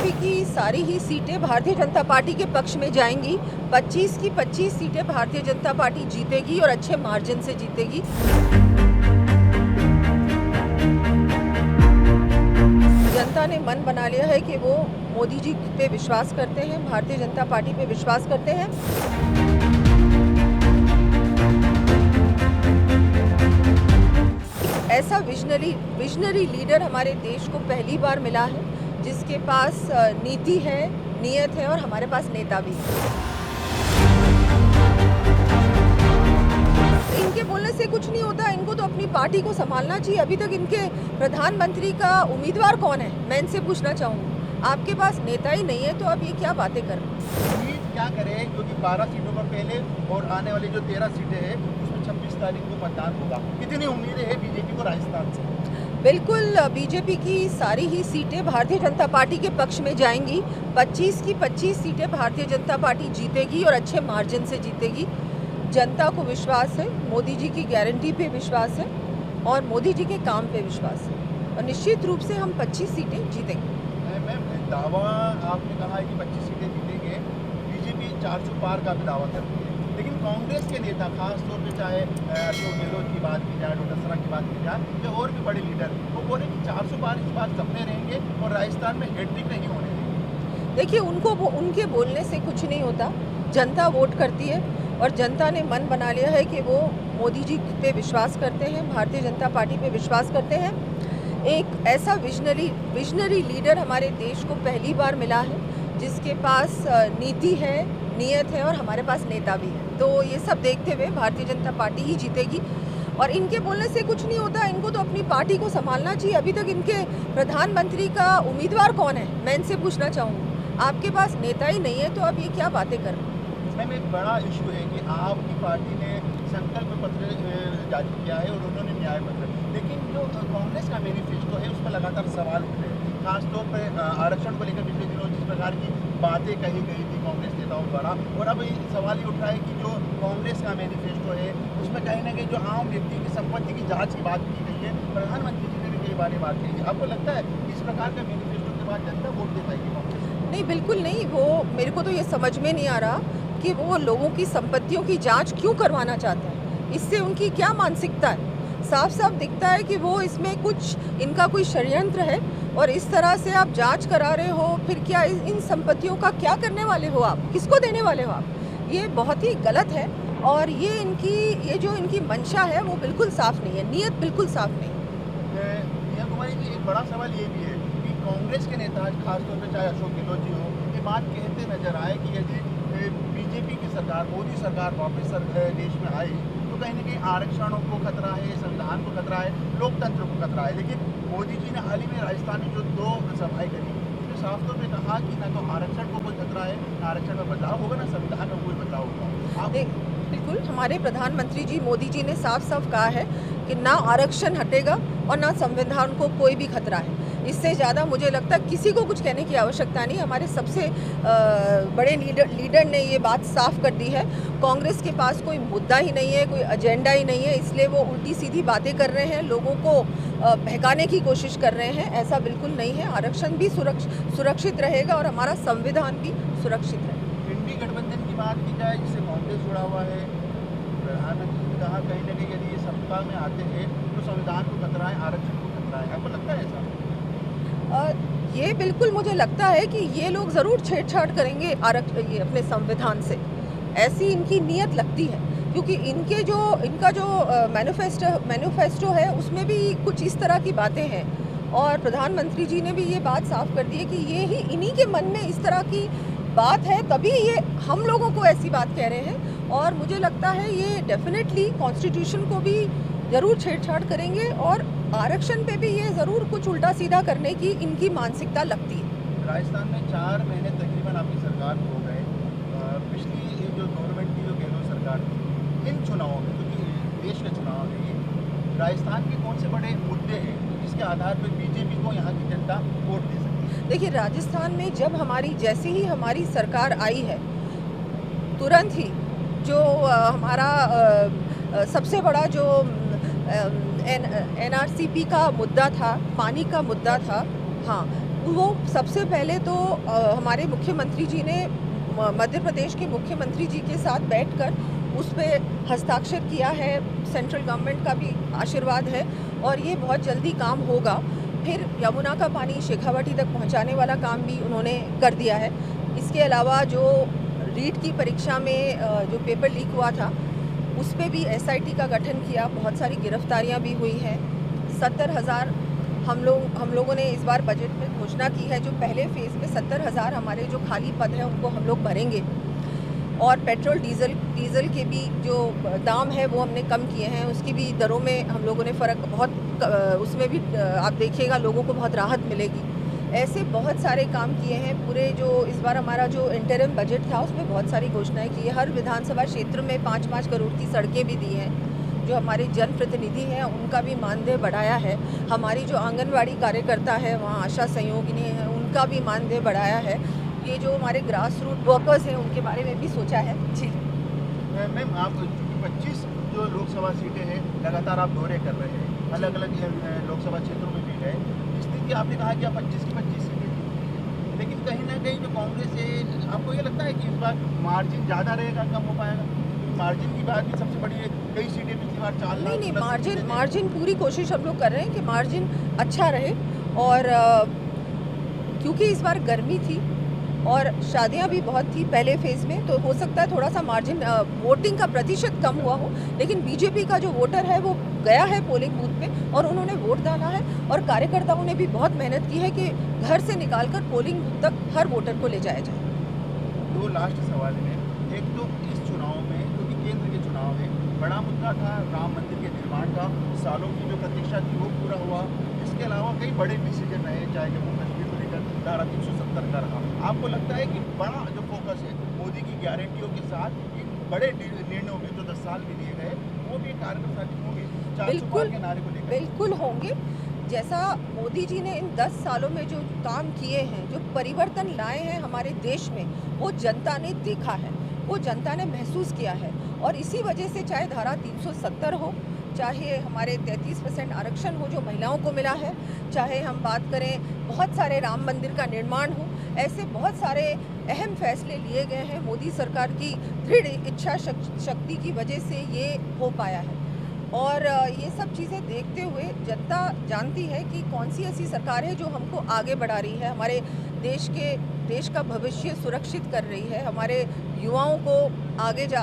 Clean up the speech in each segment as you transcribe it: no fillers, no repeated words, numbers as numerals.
BJP की सारी ही सीटें भारतीय जनता पार्टी के पक्ष में जाएंगी। 25 की 25 सीटें भारतीय जनता पार्टी जीतेगी और अच्छे मार्जिन से जीतेगी। जनता ने मन बना लिया है कि वो मोदी जी पे विश्वास करते हैं, भारतीय जनता पार्टी पे विश्वास करते हैं। ऐसा विजनरी लीडर हमारे देश को पहली बार मिला है, जिसके पास नीति है, नीयत है और हमारे पास नेता भी है। इनके बोलने से कुछ नहीं होता, इनको तो अपनी पार्टी को संभालना चाहिए। अभी तक इनके प्रधानमंत्री का उम्मीदवार कौन है, मैं इनसे पूछना चाहूँगी। आपके पास नेता ही नहीं है तो अब ये क्या बातें कर रहे हैं? उम्मीद क्या करें, क्योंकि 12 सीटों पर पहले और आने वाली जो 13 सीटें हैं उसमें 26 तारीख को मतदान होगा। कितनी उम्मीदें हैं बीजेपी को राजस्थान से? बिल्कुल, बीजेपी की सारी ही सीटें भारतीय जनता पार्टी के पक्ष में जाएंगी। 25 की 25 सीटें भारतीय जनता पार्टी जीतेगी और अच्छे मार्जिन से जीतेगी। जनता को विश्वास है, मोदी जी की गारंटी पे विश्वास है और मोदी जी के काम पे विश्वास है और निश्चित रूप से हम 25 सीटें जीतेंगे। मैम, दावा आपने कहा है कि 25 सीटें जीतेंगे, बीजेपी 400 पार का भी दावा करती है, लेकिन कांग्रेस के नेता खास तौर पे चाहे अशोक गहलोत की बात की जाए, डोटासरा की बात की जाए या और भी बड़े लीडर, वो बोले कि 400 पार इस बार सपने रहेंगे और राजस्थान में हैट्रिक नहीं होने देंगे। देखिए, उनके बोलने से कुछ नहीं होता। जनता वोट करती है और जनता ने मन बना लिया है कि वो मोदी जी पे विश्वास करते हैं, भारतीय जनता पार्टी पे विश्वास करते हैं। एक ऐसा विजनरी लीडर हमारे देश को पहली बार मिला है, जिसके पास नीति है, नीयत है और हमारे पास नेता भी है। तो ये सब देखते हुए भारतीय जनता पार्टी ही जीतेगी और इनके बोलने से कुछ नहीं होता, इनको तो अपनी पार्टी को संभालना चाहिए। अभी तक इनके प्रधानमंत्री का उम्मीदवार कौन है, मैं इनसे पूछना चाहूँगी। आपके पास नेता ही नहीं है तो अब ये क्या बातें कर रहे हैं? मैम, एक बड़ा इशू है कि आपकी पार्टी ने संकल्प पत्र जारी किया है और उन्होंने न्याय पत्र, लेकिन जो कांग्रेस का मैनिफेस्टो है उस पर लगातार सवाल उठ रहे हैं, खासतौर पर आरक्षण को लेकर पिछले दिनों जिस प्रकार की बातें कही गई थी कांग्रेस नेताओं द्वारा, और अब ये सवाल ही उठ रहा है कि जो कांग्रेस का मैनिफेस्टो है उसमें कहीं ना कहीं जो आम व्यक्ति की संपत्ति की जाँच की बात की गई है, प्रधानमंत्री जी ने भी कई बार बात कही है। आपको लगता है इस प्रकार का मैनिफेस्टो के बाद जनता वोट दे पाएगी कांग्रेस? नहीं, बिल्कुल नहीं। वो मेरे को तो ये समझ में नहीं आ रहा कि वो लोगों की संपत्तियों की जांच क्यों करवाना चाहते हैं। इससे उनकी क्या मानसिकता है? साफ साफ दिखता है कि वो इसमें इनका कोई षड्यंत्र है और इस तरह से आप जांच करा रहे हो। फिर क्या इन संपत्तियों का क्या करने वाले हो आप, किसको देने वाले हो आप? ये बहुत ही गलत है और ये जो इनकी मंशा है वो बिल्कुल साफ नहीं है, नीयत बिल्कुल साफ नहीं है। प्रिया कुमारी जी, एक बड़ा सवाल ये भी है कि कांग्रेस के नेता खासतौर पर चाहे अशोक गहलोत जी हो, ये बात कहते नजर आए कि यदि बीजेपी की सरकार, मोदी सरकार वापस देश में आई तो कहीं ना कहीं आरक्षणों को खतरा है, संविधान को खतरा है, लोकतंत्र को खतरा है। लेकिन मोदी जी ने हाल ही में राजस्थान में जो 2 सभाएं करी, उसमें साफ तौर पे कहा कि ना तो आरक्षण को कोई खतरा है, ना आरक्षण में बदलाव होगा, ना संविधान में कोई बदलाव होगा। बिल्कुल, हमारे प्रधानमंत्री जी मोदी जी ने साफ साफ कहा है कि ना आरक्षण हटेगा और ना संविधान को कोई भी खतरा है। इससे ज़्यादा मुझे लगता है किसी को कुछ कहने की आवश्यकता नहीं। हमारे सबसे बड़े लीडर ने ये बात साफ कर दी है। कांग्रेस के पास कोई मुद्दा ही नहीं है, कोई एजेंडा ही नहीं है, इसलिए वो उल्टी सीधी बातें कर रहे हैं, लोगों को बहकाने की कोशिश कर रहे हैं। ऐसा बिल्कुल नहीं है। आरक्षण भी सुरक्षित रहेगा और हमारा संविधान भी सुरक्षित रहेगा। इंडी गठबंधन की बात की जाए जिससे कांग्रेस जुड़ा हुआ है, प्रधानमंत्री ने कहा कहीं ना कहीं यदि ये सत्ता में आते हैं तो संविधान को खतरा है, आरक्षण को खतरा है। आपको लगता है ऐसा? ये बिल्कुल मुझे लगता है कि ये लोग ज़रूर छेड़छाड़ करेंगे ये अपने संविधान से। ऐसी इनकी नीयत लगती है, क्योंकि इनका जो मैनिफेस्टो है उसमें भी कुछ इस तरह की बातें हैं और प्रधानमंत्री जी ने भी ये बात साफ कर दी है कि इन्हीं के मन में इस तरह की बात है, तभी ये हम लोगों को ऐसी बात कह रहे हैं। और मुझे लगता है ये डेफिनेटली कॉन्स्टिट्यूशन को भी ज़रूर छेड़छाड़ करेंगे और आरक्षण पे भी ये ज़रूर कुछ उल्टा सीधा करने की इनकी मानसिकता लगती है। राजस्थान में 4 महीने तकरीबन आपकी सरकार हो गए। पिछली जो गवर्नमेंट की, जो गहलोत सरकार थी, इन चुनावों में, क्योंकि देश के चुनाव में ये राजस्थान के कौन से बड़े मुद्दे हैं जिसके आधार पर बीजेपी को यहाँ की जनता वोट दे सकती है? देखिए, राजस्थान में जब जैसे ही हमारी सरकार आई है, तुरंत ही जो हमारा सबसे बड़ा जो NRCP का मुद्दा था, पानी का मुद्दा था, हाँ, वो सबसे पहले तो हमारे मुख्यमंत्री जी ने मध्य प्रदेश के मुख्यमंत्री जी के साथ बैठकर उस पे हस्ताक्षर किया है। सेंट्रल गवर्नमेंट का भी आशीर्वाद है और ये बहुत जल्दी काम होगा। फिर यमुना का पानी शेखावाटी तक पहुंचाने वाला काम भी उन्होंने कर दिया है। इसके अलावा जो रीट की परीक्षा में जो पेपर लीक हुआ था उस पे भी SIT का गठन किया। बहुत सारी गिरफ्तारियां भी हुई हैं। 70,000 हम लोगों ने इस बार बजट में घोषणा की है। जो पहले फेज़ में 70,000 हमारे जो खाली पद हैं उनको हम लोग भरेंगे और पेट्रोल डीज़ल के भी जो दाम है वो हमने कम किए हैं। उसकी भी दरों में हम लोगों ने फ़र्क बहुत उसमें भी आप देखिएगा लोगों को बहुत राहत मिलेगी। ऐसे बहुत सारे काम किए हैं। पूरे जो इस बार हमारा जो इंटरिम बजट था उसमें बहुत सारी घोषणाएं की है। हर विधानसभा क्षेत्र में 5-5 करोड़ की सड़कें भी दी हैं। जो हमारे जनप्रतिनिधि हैं उनका भी मानदेय बढ़ाया है। हमारी जो आंगनवाड़ी कार्यकर्ता है वहाँ आशा सहयोगिनी है उनका भी मानदेय बढ़ाया है। ये जो हमारे ग्रास रूट वर्कर्स हैं उनके बारे में भी सोचा है। जी मैम, आप 25 जो लोकसभा सीटें हैं लगातार आप दौरे कर रहे हैं, अलग अलग लोकसभा क्षेत्रों में भी गए। स्थिति आपने कहा कि आप 25 की 25 सीटें जीतेंगे, लेकिन कहीं ना कहीं जो कांग्रेस है, आपको ये लगता है कि इस बार मार्जिन ज़्यादा रहेगा, कम हो पाएगा? मार्जिन की बात भी सबसे बड़ी है। कई सीटें पिछली बार 4 लाख नहीं, मार्जिन पूरी कोशिश हम लोग कर रहे हैं कि मार्जिन अच्छा रहे। और क्योंकि इस बार गर्मी थी और शादियां भी बहुत थी पहले फेज़ में, तो हो सकता है थोड़ा सा मार्जिन वोटिंग का प्रतिशत कम हुआ हो। लेकिन बीजेपी का जो वोटर है वो गया है पोलिंग बूथ पे और उन्होंने वोट डाला है। और कार्यकर्ताओं ने भी बहुत मेहनत की है कि घर से निकालकर पोलिंग बूथ तक हर वोटर को ले जाया जाए। 2 लास्ट सवाल हैं। एक तो इस चुनाव में, क्योंकि केंद्र के चुनाव है, बड़ा मुद्दा था राम मंदिर के निर्माण का। सालों की जो प्रतीक्षा थी वो पूरा हुआ। इसके अलावा कई बड़े डिसीजन रहे, चाहे जम्मू कश्मीर को लेकर धारा 370 का रहा। आपको लगता है कि बड़ा जो फोकस है मोदी की गारंटियों के साथ इन बड़े निर्णयों में जो 10 साल में लिए गए वो भी कारगर साबित होंगे? 400 पार के नारे को लेकर बिल्कुल होंगे। जैसा मोदी जी ने इन 10 सालों में जो काम किए हैं, जो परिवर्तन लाए हैं हमारे देश में, वो जनता ने देखा है, वो जनता ने महसूस किया है। और इसी वजह से चाहे धारा 370 हो, चाहे हमारे 33% आरक्षण हो जो महिलाओं को मिला है, चाहे हम बात करें बहुत सारे राम मंदिर का निर्माण हो, ऐसे बहुत सारे अहम फैसले लिए गए हैं। मोदी सरकार की दृढ़ इच्छा शक्ति की वजह से ये हो पाया है। और ये सब चीज़ें देखते हुए जनता जानती है कि कौन सी ऐसी सरकार है जो हमको आगे बढ़ा रही है, हमारे देश का भविष्य सुरक्षित कर रही है, हमारे युवाओं को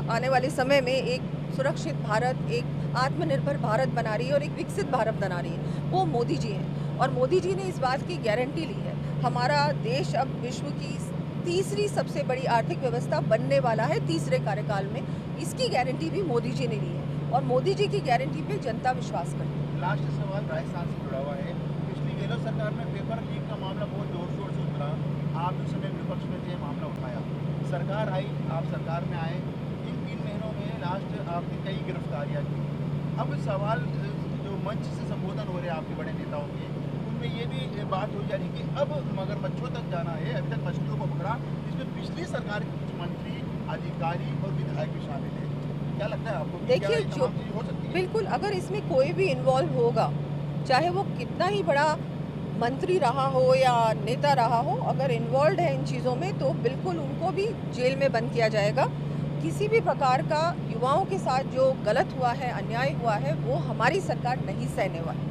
आने वाले समय में एक सुरक्षित भारत, एक आत्मनिर्भर भारत बना रही है और एक विकसित भारत बना रही है। वो मोदी जी हैं और मोदी जी ने इस बात की गारंटी ली है। हमारा देश अब विश्व की तीसरी सबसे बड़ी आर्थिक व्यवस्था बनने वाला है तीसरे कार्यकाल में। इसकी गारंटी भी मोदी जी ने ली है और मोदी जी की गारंटी पे जनता विश्वास करती है। लास्ट सवाल राजस्थान से जुड़ा हुआ है। पिछली गहलोत सरकार में पेपर लीक का मामला बहुत जोर शोर से उतरा। आप उस समय विपक्ष में थे, मामला उठाया। सरकार आई, आप सरकार में आए। इन 3 महीनों में लास्ट आपने कई गिरफ्तारियाँ की। अब सवाल जो मंच से संबोधन हो रहे हैं आपके बड़े नेताओं के, उनमें ये भी बात हो जा रही कि अब मगरमच्छों तक जाना है। अभी तक मछलियों को पकड़ा, इसमें पिछली सरकार के कुछ मंत्री, अधिकारी और विधायक भी शामिल हैं। क्या लगता है आपको? देखिए, जो हो सकती है? बिल्कुल, अगर इसमें कोई भी इन्वॉल्व होगा, चाहे वो कितना ही बड़ा मंत्री रहा हो या नेता रहा हो, अगर इन्वॉल्व है इन चीज़ों में तो बिल्कुल उनको भी जेल में बंद किया जाएगा। किसी भी प्रकार का युवाओं के साथ जो गलत हुआ है, अन्याय हुआ है, वो हमारी सरकार नहीं सहने वाली।